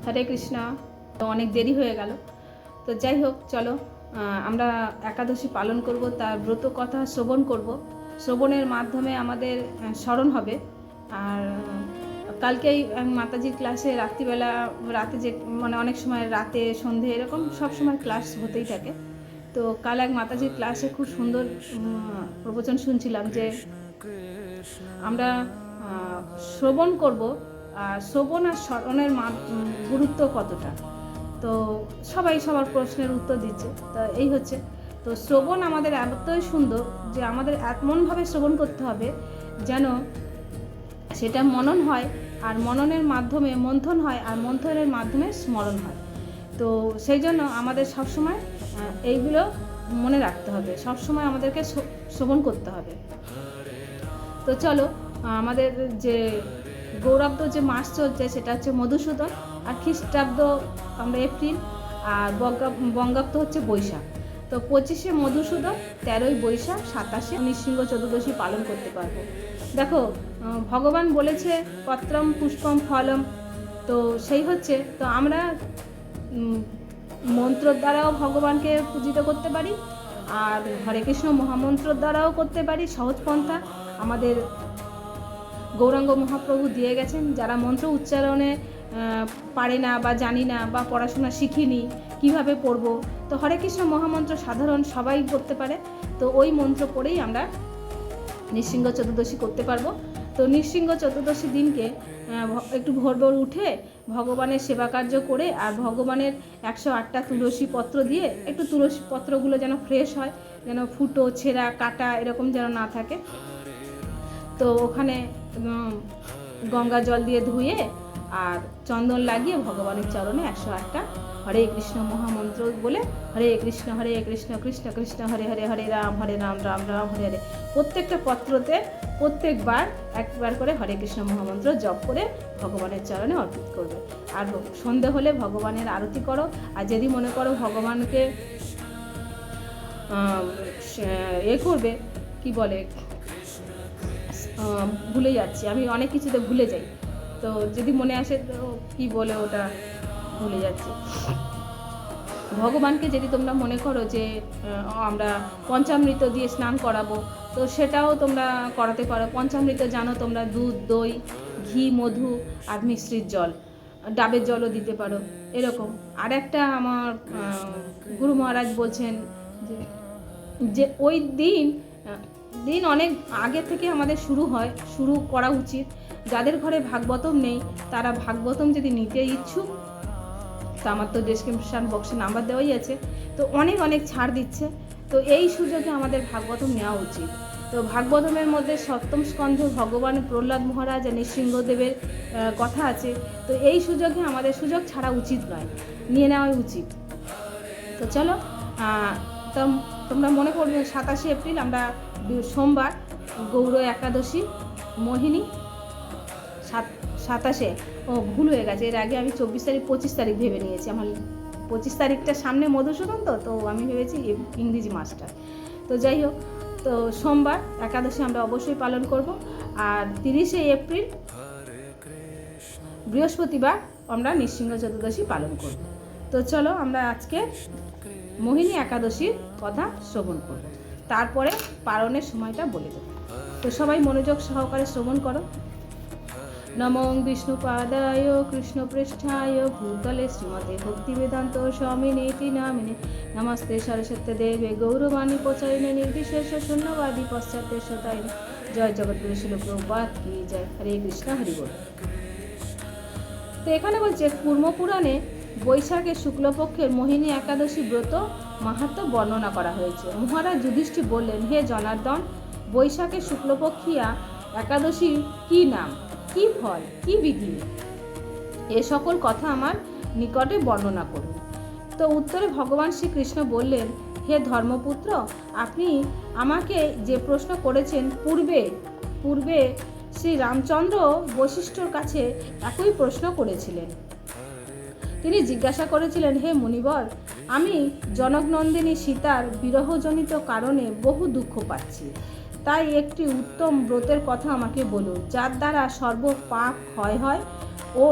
হরে কৃষ্ণ। তো অনেক দেরি হয়ে গেল, তো যাই হোক, চলো আমরা একাদশী পালন করব, তার ব্রত কথা শ্রবণ করব। শ্রবণের মাধ্যমে আমাদের স্মরণ হবে। আর কালকেই মাতাজির ক্লাসে রাত্রিবেলা, রাতে যে মানে অনেক সময় রাতে সন্ধে এরকম সব সময় ক্লাস হতেই থাকে। তো কাল এক মাতাজির ক্লাসে খুব সুন্দর প্রবচন শুনছিলাম যে আমরা শ্রবণ করব, শ্রবণ আর স্মরণের গুরুত্ব কতটা। তো সবাই সবার প্রশ্নের উত্তর দিচ্ছে। তো এই হচ্ছে, তো শ্রবণ আমাদের এতই সুন্দর যে আমাদের এমনভাবে শ্রবণ করতে হবে যেন সেটা মনন হয়, আর মননের মাধ্যমে মন্থন হয়, আর মন্থনের মাধ্যমে স্মরণ হয়। তো সেই জন্য আমাদের সবসময় এইগুলো মনে রাখতে হবে, সবসময় আমাদেরকে শ্রবণ করতে হবে। তো চলো, আমাদের যে গৌরাব্দ যে মাস চলছে সেটা হচ্ছে মধুসূদন, আর খ্রিস্টাব্দ আমরা এপ্রিল, আর বঙ্গাব্দ হচ্ছে বৈশাখ। তো 25শে মধুসূদন, 13ই বৈশাখ, 27শে নৃসিংহ চতুর্দশী পালন করতে পারবো। দেখো, ভগবান বলেছে পত্রম পুষ্পম ফলম, তো সেই হচ্ছে, তো আমরা মন্ত্রর দ্বারাও ভগবানকে পূজিত করতে পারি, আর হরে কৃষ্ণ মহামন্ত্রর দ্বারাও করতে পারি। সহজ পন্থা আমাদের গৌরাঙ্গ মহাপ্রভু দিয়ে গেছেন। যারা মন্ত্র উচ্চারণে পারে না বা জানি না বা পড়াশোনা শিখিনি কিভাবে পড়বো, তো হরে কৃষ্ণ মহামন্ত্র সাধারণ সবাই করতে পারে। তো ওই মন্ত্র পড়েই আমরা নৃসিংহ চতুর্দশী করতে পারবো। তো নৃসিংহ চতুর্দশী দিনকে একটু ভোর ভোর উঠে ভগবানের সেবা কার্য করে, আর ভগবানের 108টা তুলসী পত্র দিয়ে, একটু তুলসী পত্রগুলো যেন ফ্রেশ হয়, যেন ফুটো ছেঁড়া কাটা এরকম যেন না থাকে। তো ওখানে গঙ্গা জল দিয়ে ধুয়ে আর চন্দন লাগিয়ে ভগবানের চরণে 108টা হরে কৃষ্ণ মহামন্ত্র বলে, হরে কৃষ্ণ কৃষ্ণ কৃষ্ণ হরে হরে, হরে রাম রাম রাম হরে হরে, প্রত্যেকটা পত্রতে প্রত্যেকবার একবার করে হরে কৃষ্ণ মহামন্ত্র জপ করে ভগবানের চরণে অর্পিত করবে। আর সন্ধে হলে ভগবানের আরতি করো। আর যদি মনে করো ভগবানকে করবে, কি বলে, ভুলে যাচ্ছি আমি, অনেক কিছুতে ভুলে যাই, তো যদি মনে আসে, তো কি বলে ওটা ভুলে যাচ্ছি। ভগবানকে যদি তোমরা মনে করো যে আমরা পঞ্চামৃত দিয়ে স্নান করাবো, তো সেটাও তোমরা করাতে পারো। পঞ্চামৃত জানো তোমরা, দুধ, দই, ঘি, মধু আর মিশ্রিত জল, ডাবের জলও দিতে পারো এরকম। আর একটা আমার গুরু মহারাজ বলছেন যে ওই দিন অনেক আগে থেকে আমাদের শুরু করা উচিত। যাদের ঘরে ভাগবতম নেই তারা ভাগবতম যদি নিতে ইচ্ছুক, তো আমার তো ডেসক্রিপশন বক্সে নাম্বার দেওয়াই আছে, তো অনেক ছাড় দিচ্ছে। তো এই সুযোগে আমাদের ভাগবতম নেওয়া উচিত। তো ভাগবতমের মধ্যে সপ্তম স্কন্ধে ভগবান প্রহ্লাদ মহারাজ আর নৃসিংহদেবের কথা আছে। তো এই সুযোগে আমাদের সুযোগ ছাড়া উচিত নয়, নিয়ে নেওয়াই উচিত। তো চলো, তোমরা মনে করবে 27শে এপ্রিল আমরা সোমবার গৌর একাদশী, মোহিনী 27শে, ভুল হয়ে গেছে, এর আগে আমি 24 তারিখ 25 তারিখ ভেবে নিয়েছি। আমার 25 তারিখটা সামনে মধুসূদন, তো আমি ভেবেছি ইংরেজি মাসটা। তো যাই হোক, তো সোমবার একাদশী আমরা অবশ্যই পালন করব। আর 30শে এপ্রিল বৃহস্পতিবার আমরা নৃসিংহ চতুর্দশী পালন করব। তো চলো আমরা আজকে মোহিনী একাদশীর কথা শ্রবণ করব, তারপরে পালনের সময়টা বলে দেব। তো সবাই মনোযোগ সহকারে শ্রবণ করো। নমো বিষ্ণুপাদায় কৃষ্ণপৃষ্ঠায় ভূতলে শ্রীমতে ভক্তিবেদান্ত স্বামিনেতি নামিনে নমস্তে সরস্বতী দেবে গৌরবাণী প্রচারিণে নির্বিশেষ শূন্যবাদী পশ্চাতে শতায়িনী। জয় জগৎগুরু শিল প্রভুপাদ কি জয়। হরে কৃষ্ণ, হরি বল। তো এখানে বলছে কুর্মপুরাণে বৈশাখে শুক্লপক্ষের মোহিনী একাদশী ব্রত মাহাত্ম্য বর্ণনা করা হয়েছে। মহারাজ যুধিষ্ঠির বললেন, হে জনার্দন, বৈশাখে শুক্লপক্ষিয়া একাদশী কি নাম, কি ফল, কি বিধি, এ সকল কথা আমার নিকটে বর্ণনা করুন। তো উত্তরে ভগবান শ্রীকৃষ্ণ বললেন, হে ধর্মপুত্র, আপনি আমাকে যে প্রশ্ন করেছেন, পূর্বে শ্রী রামচন্দ্র বশিষ্ঠর কাছে একই প্রশ্ন করেছিলেন। তিনি জিজ্ঞাসা করেছিলেন, হে মুনিবর, আমি জনকনন্দিনী সীতার বিরহজনিত কারণে বহু দুঃখ পাচ্ছি, তাই একটি উত্তম ব্রতের কথা আমাকে বলুন, যার দ্বারা সর্ব পাপ ক্ষয় হয় ও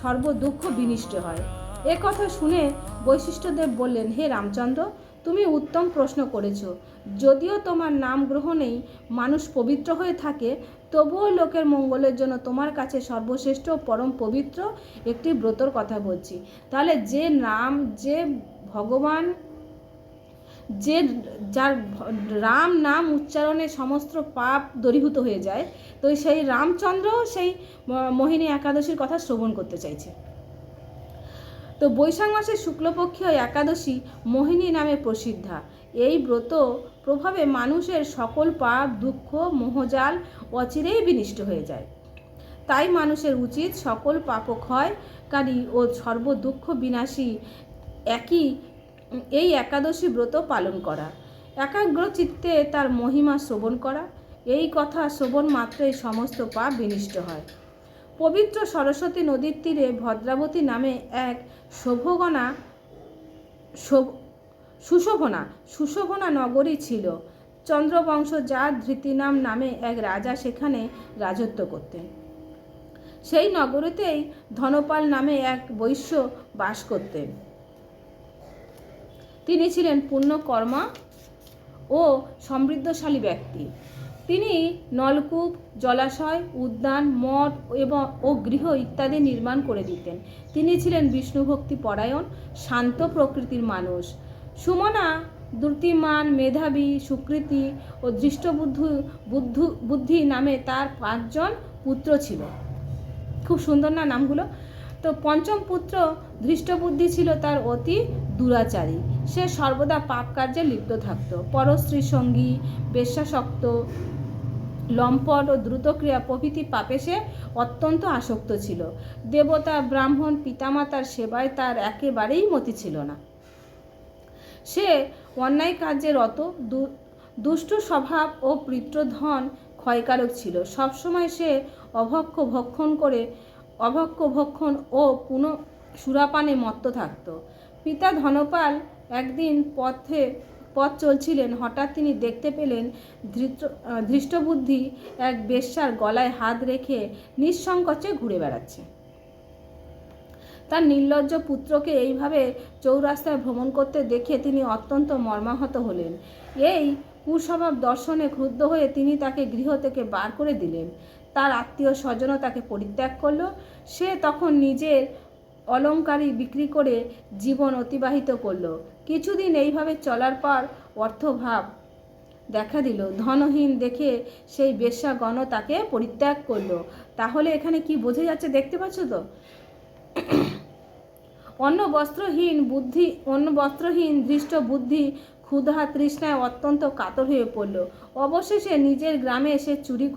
সর্বদুঃখ বিনষ্ট হয়। এ কথা শুনে বৈশিষ্ট্যদেব বললেন, হে রামচন্দ্র, তুমি উত্তম প্রশ্ন করেছ। যদিও তোমার নাম গ্রহণেই মানুষ পবিত্র হয়ে থাকে, তবুও লোকের মঙ্গলের জন্য তোমার কাছে সর্বশ্রেষ্ঠ পরম পবিত্র একটি ব্রতর কথা বলছি। তাহলে যে নাম, যে ভগবান, যে যার রাম নাম উচ্চারণে সমস্ত পাপ দূরীভূত হয়ে যায়, তো সেই রামচন্দ্র সেই মোহিনী একাদশীর কথা শ্রবণ করতে চাইছে। তো বৈশাখ মাসের শুক্লপক্ষীয় একাদশী মোহিনী নামে প্রসিদ্ধা। এই ব্রত প্রভাবে মানুষের সকল পাপ, দুঃখ, মোহজাল অচিরেই বিনষ্ট হয়ে যায়। তাই মানুষের উচিত সকল পাপক্ষয়কারী ও সর্বদুঃখ বিনাশী এই একাদশী ব্রত পালন করা, একাগ্র চিত্তে তার মহিমা শ্রবণ করা। এই কথা শ্রবণ মাত্রই সমস্ত পাপ বিনষ্ট হয়। পবিত্র সরস্বতী নদীর তীরে ভদ্রাবতী নামে এক সুশোভনা নগরী ছিল। চন্দ্রবংশ যার ধৃতিনাম নামে এক রাজা সেখানে রাজত্ব করতেন। সেই নগরীতেই ধনপাল নামে এক বৈশ্য বাস করতেন। তিনি ছিলেন পুণ্যকর্মা ও সমৃদ্ধশালী ব্যক্তি। তিনি নলকূপ, জলাশয়, উদ্যান, মঠ ও গৃহ ইত্যাদি নির্মাণ করে দিতেন। তিনি ছিলেন বিষ্ণুভক্তি পরায়ণ, শান্ত প্রকৃতির মানুষ। সুমনা, দ্যুতিমান, মেধাবী, সুকৃতি ও ধৃষ্টবুদ্ধি নামে তার 5 জন পুত্র ছিল। খুব সুন্দর না নামগুলো? তো পঞ্চম পুত্র ধৃষ্টবুদ্ধি ছিল তার অতি দুরাচারী। সে সর্বদা পাপ কার্যে লিপ্ত থাকত। পরস্ত্রী সঙ্গী, বেশ্যাসক্ত, লম্পট ও দ্রুতক্রিয়া প্রভৃতি পাপে সে অত্যন্ত আসক্ত ছিল। দেবতা, ব্রাহ্মণ, পিতামাতার সেবায় তার একেবারেই মতি ছিল না। সে অন্যায় কার্যে রত, দুষ্ট স্বভাব ও পিতৃধন ক্ষয়কারক ছিল। সবসময় সে অভক্ষ ভক্ষণ ও সুরাপানে মত্ত থাকত। পিতা ধনপাল একদিন পথ চলছিলেন। হঠাৎ তিনি দেখতে পেলেন ধৃষ্টবুদ্ধি এক বেশ্যার গলায় হাত রেখে নিঃসংকোচে ঘুরে বেড়াচ্ছে। তার নির্লজ্জ পুত্রকে এইভাবে চৌরাস্তায় ভ্রমণ করতে দেখে তিনি অত্যন্ত মর্মাহত হলেন। এই কুস্বভাব দর্শনে ক্রুদ্ধ হয়ে তিনি তাকে গৃহ থেকে বার করে দিলেন। তার আত্মীয় স্বজনও তাকে পরিত্যাগ করল। সে তখন নিজের অলংকারী বিক্রি করে জীবন অতিবাহিত করল। কিছুদিন এইভাবে চলার পর অর্থভাব দেখা দিল। ধনহীন দেখে সেই বেশ্যাগণ তাকে পরিত্যাগ করল। তাহলে এখানে কি বোঝা যাচ্ছে দেখতে পাচ্ছ তো? অন্য বস্ত্রহীন দৃষ্ট বুদ্ধি ক্ষুধা তৃষ্ণায় অত্যন্ত কাতর হয়ে পড়ল। অবশেষে নিজের গ্রামে এসে চুরি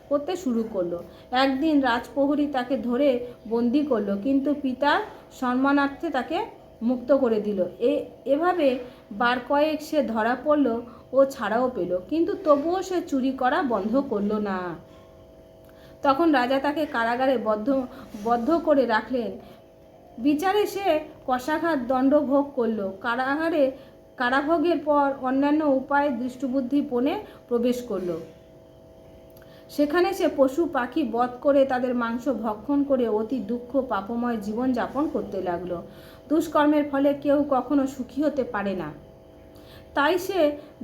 করতে শুরু করলো। একদিন রাজপ্রহরী তাকে ধরে বন্দি করলো, কিন্তু পিতার সম্মানার্থে তাকে মুক্ত করে দিল। এভাবে বার কয়েক সে ধরা পড়ল ও ছাড়াও পেল, কিন্তু তবুও সে চুরি করা বন্ধ করল না। তখন রাজা তাকে কারাগারে বদ্ধ করে রাখলেন। বিচারে সে কষাঘাত দণ্ড ভোগ করল। কারাভোগের পর অন্যান্য উপায়ে দৃষ্টবুদ্ধি বনে প্রবেশ করল। সেখানে সে পশু পাখি বধ করে তাদের মাংস ভক্ষণ করে অতি দুঃখ পাপময় জীবন যাপন করতে লাগলো। দুষ্কর্মের ফলে কেউ কখনো সুখী হতে পারে না। তাই সে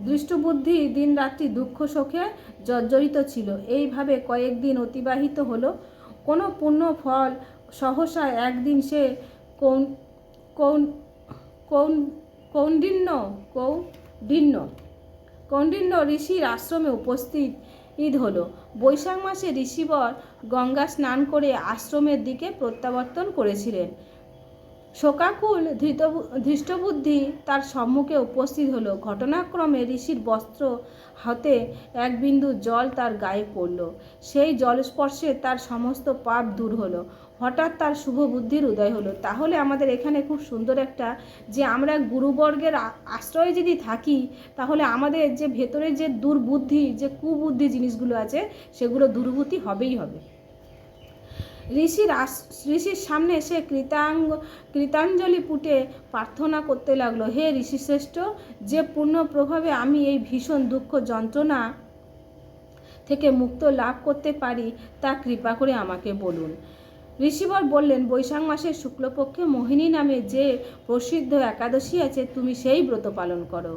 দৃষ্টবুদ্ধি দিনরাত্রি দুঃখ শোকে জর্জরিত ছিল। এইভাবে কয়েকদিন অতিবাহিত হলো। কোনো পুণ্য ফল সহসা একদিন সে কৌণ্ডিন্য ঋষির আশ্রমে উপস্থিত হলো। বৈশাখ মাসে ঋষিবর গঙ্গা স্নান করে আশ্রমের দিকে প্রত্যাবর্তন করেছিলেন। শোকাকুল ধৃষ্টবুদ্ধি তার সম্মুখে উপস্থিত হলো। ঘটনাক্রমে ঋষির বস্ত্র হতে এক বিন্দু জল তার গায়ে পড়ল। সেই জলস্পর্শে তার সমস্ত পাপ দূর হলো। হঠাৎ তার শুভ বুদ্ধির উদয় হলো। তাহলে আমাদের এখানে খুব সুন্দর একটা, যে আমরা গুরুবর্গের আশ্রয়ে যদি থাকি, তাহলে আমাদের যে ভেতরে যে দুর্বুদ্ধি, যে কুবুদ্ধি জিনিসগুলো আছে, সেগুলো দূরীভূত হবেই হবে। ঋষির সামনে সে কৃতাঞ্জলি পুটে প্রার্থনা করতে লাগলো, হে ঋষিশ্রেষ্ঠ, যে পূর্ণ প্রভাবে আমি এই ভীষণ দুঃখ যন্ত্রণা থেকে মুক্ত লাভ করতে পারি তা কৃপা করে আমাকে বলুন। ঋষিবর বললেন, বৈশাখ মাসের শুক্লপক্ষে মোহিনী নামে যে প্রসিদ্ধ একাদশী আছে তুমি সেই ব্রত পালন করো।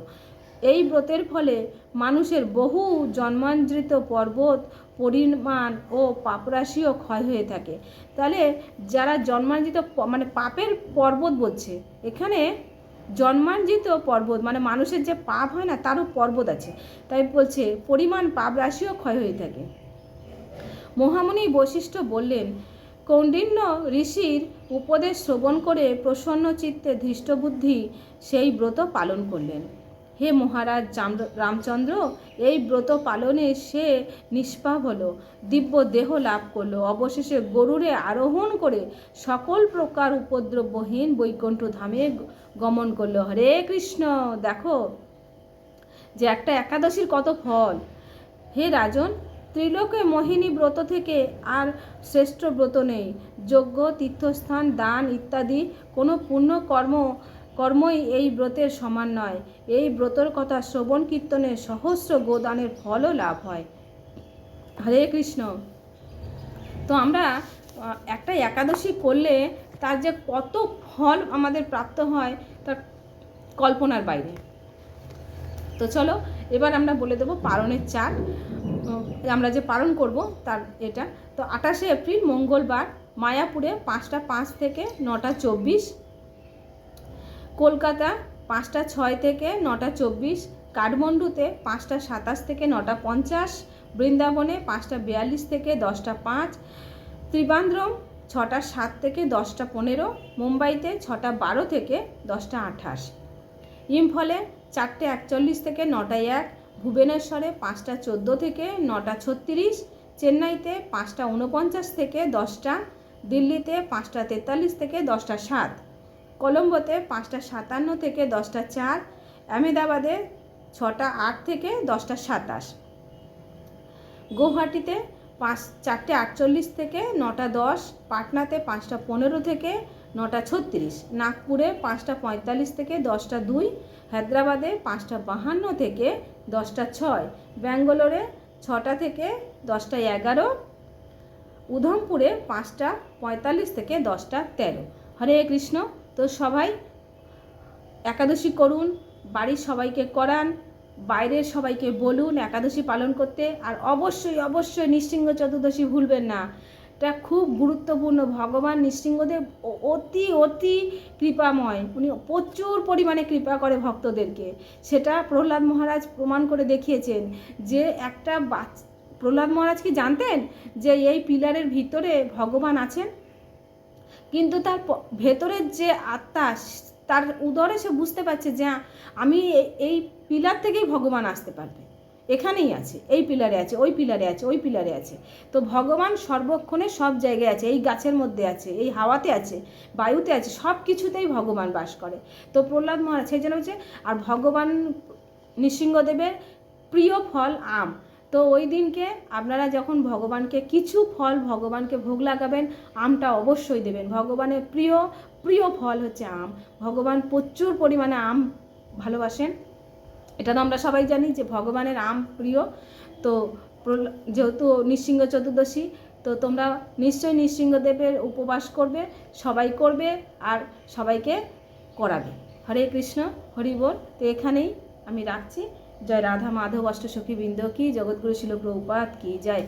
এই ব্রতের ফলে মানুষের বহু জন্মান্তরিত পর্বত পরিমাণ ও পাপরাশিও ক্ষয় হয়ে থাকে। তাহলে যারা জন্মান্তরিত মানে পাপের পর্বত বলছে এখানে, জন্মার্জিত পর্বত মানে মানুষের যে পাপ হয় না তারও পর্বত আছে, তাই বলছে পরিমাণ পাপ রাশিও ক্ষয় হয়ে থাকে। মহামুনি বৈশিষ্ট্য বললেন, কৌণ্ডিন্য ঋষির উপদেশ শ্রবণ করে প্রসন্ন চিত্তে ধৃষ্টবুদ্ধি সেই ব্রত পালন করলেন। হে মহারাজ রামচন্দ্র, এই ব্রত পালনে সে নিষ্পাপ হলো, দিব্য দেহ লাভ করলো, অবশেষে গরুরে আরোহণ করে সকল প্রকার উপদ্রবহীন বৈকুণ্ঠ ধামে গমন করলো। হরে কৃষ্ণ। দেখো যে একটা একাদশীর কত ফল। হে রাজন, ত্রিলোকে মোহিনী ব্রত থেকে আর শ্রেষ্ঠ ব্রত নেই। যজ্ঞ, তীর্থস্থান, দান ইত্যাদি কোনো পুণ্য কর্মই এই ব্রতের সমান নয়। এই ব্রতর কথা শ্রবণ কীর্তনে সহস্র গোদানের ফলও লাভ হয়। হরে কৃষ্ণ। তো আমরা একটা একাদশী করলে তার যে কত ফল আমাদের প্রাপ্ত হয় তার কল্পনার বাইরে। তো চলো এবার আমরা বলে দেবো পালনের চার্ট, আমরা যে পালন করব তার এটা। তো 28শে এপ্রিল মঙ্গলবার মায়াপুরে 5টা 5 থেকে 9টা 24, কলকাতা 5টা 6 থেকে 9টা 24, কাঠমান্ডুতে 5টা 27 থেকে 9টা 50, বৃন্দাবনে 5টা 42 থেকে 10টা 5, ত্রিবান্দ্রম 6টা 7 থেকে 10টা 15, মুম্বাইতে 6টা 12 থেকে 10টা 28, ইম্ফলে 4টে 41 থেকে 9টা 1, ভুবনেশ্বরে 5টা 14 থেকে 9টা 36, চেন্নাইতে 5টা 49 থেকে 10টা, দিল্লিতে 5টা 43 থেকে 10টা 7, কলম্বোতে 5টা 57 থেকে 10টা 4, আহমেদাবাদে 6টা 8 থেকে 10টা 27, গুয়াহাটিতে 4টে 48 থেকে 9টা 10, পাটনাতে 5টা 15 থেকে 9টা 36, নাগপুরে 5টা 45 থেকে 10টা 2, হায়দ্রাবাদে 5টা 52 থেকে 10টা 6, ব্যাঙ্গালোরে 6টা থেকে 10টা 11, উধমপুরে 5টা 45 থেকে 10টা 13। হরে কৃষ্ণ। তো সবাই একাদশী করুন, বাড়ির সবাইকে করান, বাইরের সবাইকে বলুন একাদশী পালন করতে। আর অবশ্যই অবশ্যই নৃসিংহ চতুর্দশী ভুলবেন না, এটা খুব গুরুত্বপূর্ণ। ভগবান নৃসিংহদেব অতি অতি কৃপাময়, উনি প্রচুর পরিমাণে কৃপা করে ভক্তদেরকে। সেটা প্রহ্লাদ মহারাজ প্রমাণ করে দেখিয়েছেন যে একটা প্রহ্লাদ মহারাজ কি জানতেন যে এই পিলারের ভিতরে ভগবান আছেন? কিন্তু তার ভেতরের যে আত্মা, তার উদরে সে বুঝতে পারছে যে আমি এই পিলার থেকেই ভগবান আসতে পারবে, এখানেই আছে, এই পিলারে আছে, ওই পিলারে আছে, ওই পিলারে আছে। তো ভগবান সর্বক্ষণে সব জায়গায় আছে, এই গাছের মধ্যে আছে, এই হাওয়াতে আছে, বায়ুতে আছে, সব কিছুতেই ভগবান বাস করে। তো প্রহ্লাদ মহারাজ সেই জন্য হচ্ছে। আর ভগবান নৃসিংহদেবের প্রিয় ফল আম। তো ওই দিনকে আপনারা যখন ভগবানকে কিছু ফল ভগবানকে ভোগ লাগাবেন, আমটা অবশ্যই দেবেন। ভগবানের প্রিয় প্রিয় ফল হচ্ছে আম। ভগবান প্রচুর পরিমাণে আম ভালোবাসেন, এটা তো আমরা সবাই জানি যে ভগবানের আম প্রিয়। তো যেহেতু নৃসিংহ চতুর্দশী, তো তোমরা নিশ্চয়ই নৃসিংহদেবের উপবাস করবে, সবাই করবে আর সবাইকে করাবে। হরে কৃষ্ণ, হরি বল। তো এখানেই আমি রাখছি। জয় রাধা মাধব অষ্টসখী বৃন্দ কি, জগৎগুরু শিল প্রভুপাদ কি জয়।